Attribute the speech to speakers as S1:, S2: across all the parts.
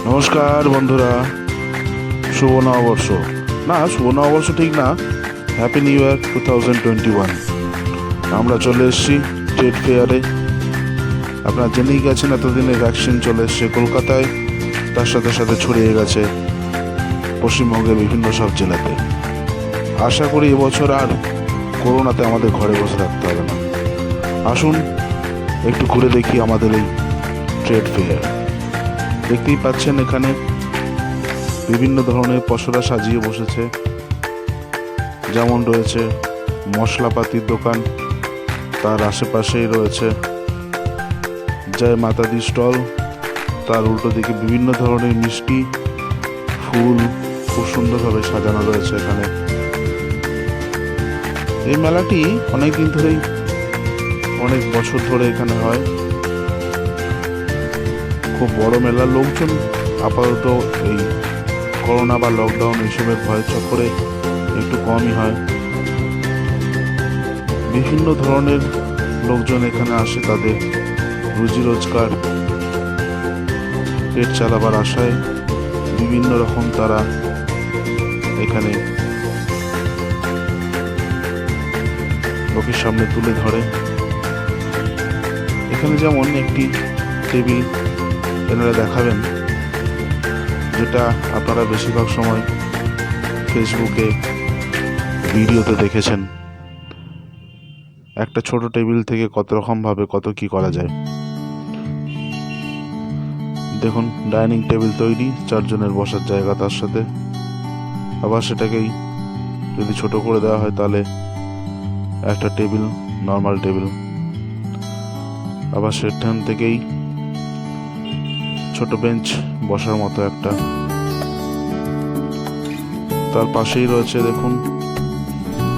S1: নমস্কার বন্ধুরা, শুভ নববর্ষ। না, শুভ নববর্ষ ঠিক না, হ্যাপি নিউ ইয়ার 2021। আমরা চলে এসেছি ট্রেড ফেয়ারে। আপনারা জেনেই গেছেন এতদিনে ভ্যাকসিন চলে এসছে কলকাতায়, তার সাথে সাথে ছড়িয়ে গেছে পশ্চিমবঙ্গের বিভিন্ন সব জেলাতে। আশা করি এবছর আর করোনাতে আমাদের ঘরে বসে থাকতে হবে না। আসুন একটু ঘুরে দেখি আমাদের এই ট্রেড ফেয়ার। দেখতেই পাচ্ছেন এখানে বিভিন্ন ধরনের পসরা সাজিয়ে বসেছে, যেমন রয়েছে মশলাপাতির দোকান, তার আশেপাশেই রয়েছে জয় মাতা দি স্টল, তার উল্টো দিকে বিভিন্ন ধরনের মিষ্টি, ফুল খুব সুন্দরভাবে সাজানো রয়েছে এখানে। এই মেলাটি অনেক দিন ধরেই, অনেক বছর ধরে এখানে হয়। খুব বড় মেলা। লোকজন আপাতত এই করোনা বা লকডাউন এইসবের ভয় চক্করে একটু কমই হয়। বিভিন্ন ধরনের লোকজন এখানে আসে তাদের রুজি রোজগার পেট চালাবার আশায়। বিভিন্ন রকম তারা এখানে লোকের সামনে তুলে ধরে। এখানে যেমন একটি টেবিল এনারা দেখাবেন, যেটা আপনারা বেশিরভাগ সময় ফেসবুকে ভিডিওতে দেখেছেন। একটা ছোট টেবিল থেকে কত রকমভাবে কত কি করা যায়। দেখুন, ডাইনিং টেবিল তৈরি, 4 জনের বসার জায়গা তার সাথে। আবার সেটাকেই যদি ছোট করে দেওয়া হয় তাহলে একটা টেবিল, নর্মাল টেবিল। আবার সেখান থেকেই ছোট বেঞ্চ বসার মতো একটা। তার পাশেই রয়েছে, দেখুন,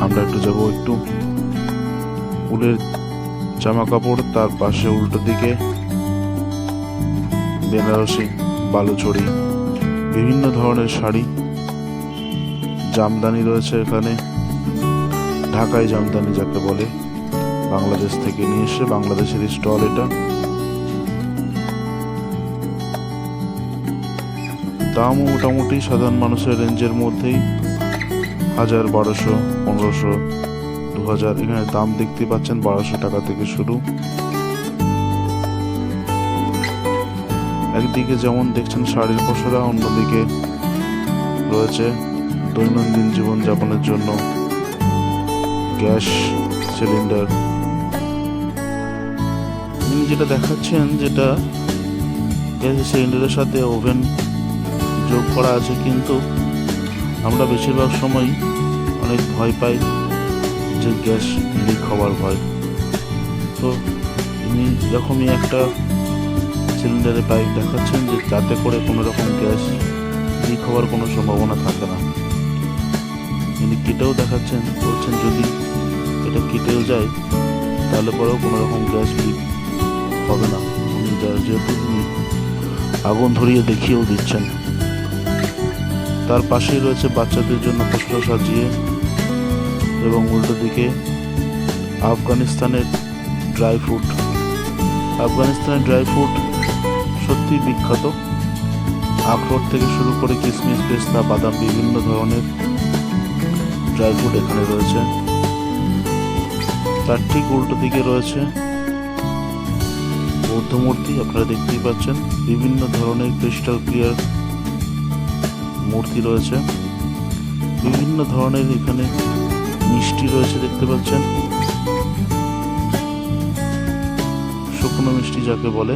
S1: আমরা একটু যাবো একটু উলের জামা কাপড়, তার পাশে উল্টো দিকে বেনারসি, বালুচড়ি, বিভিন্ন ধরনের শাড়ি, জামদানি রয়েছে এখানে। ঢাকাই জামদানি যাকে বলে, বাংলাদেশ থেকে নিয়ে এসে বাংলাদেশের স্টল এটা। দামও মোটামুটি সাধারণ মানুষের রেঞ্জের মধ্যেই, 1000, 1200, 1500, 2000। এখানে দাম দেখতে পাচ্ছেন 1200 টাকা থেকে শুরু। একদিকে যেমন দেখছেন শাড়ির পসরা, অন্যদিকে রয়েছে দৈনন্দিন জীবনযাপনের জন্য গ্যাস সিলিন্ডার। যেটা দেখাচ্ছেন, যেটা গ্যাস সিলিন্ডারের সাথে ওভেন যোগ করা আছে, কিন্তু আমরা বেশিরভাগ সময় অনেক ভয় পাই যে গ্যাস লিক হওয়ার ভয়। তো ইনি এরকমই একটা সিলিন্ডারের পাইপ দেখাচ্ছেন, যে যাতে করে কোনো রকম গ্যাস লিক হওয়ার কোনো সম্ভাবনা থাকে না। ইনি কেটেও দেখাচ্ছেন, বলছেন যদি এটা কেটেও যায় তাহলে পরেও কোনো রকম গ্যাস লিক হবে না। উনি যেহেতু আগুন ধরিয়ে দেখিয়েও দিচ্ছেন। তার পাশেই রয়েছে বাচ্চাদের জন্য পোস্টার সাজিয়ে, এবং উল্টো দিকে আফগানিস্তানের ড্রাই ফ্রুট। আফগানিস্তানের ড্রাই ফ্রুট সত্যি বিখ্যাত। আখরোট থেকে শুরু করে কিশমিশ, পেস্তা, বাদাম, বিভিন্ন ধরনের ড্রাই ফ্রুট এখানে রয়েছে। তার ঠিক উল্টো দিকে রয়েছে বৌদ্ধ মূর্তি, আপনারা দেখতেই পাচ্ছেন। বিভিন্ন ধরনের ক্রিস্টাল ক্লিয়ার মূর্তি রয়েছে। বিভিন্ন ধরনের এখানে মিষ্টি রয়েছে, দেখতে পাচ্ছেন, শুকনো মিষ্টি যাকে বলে।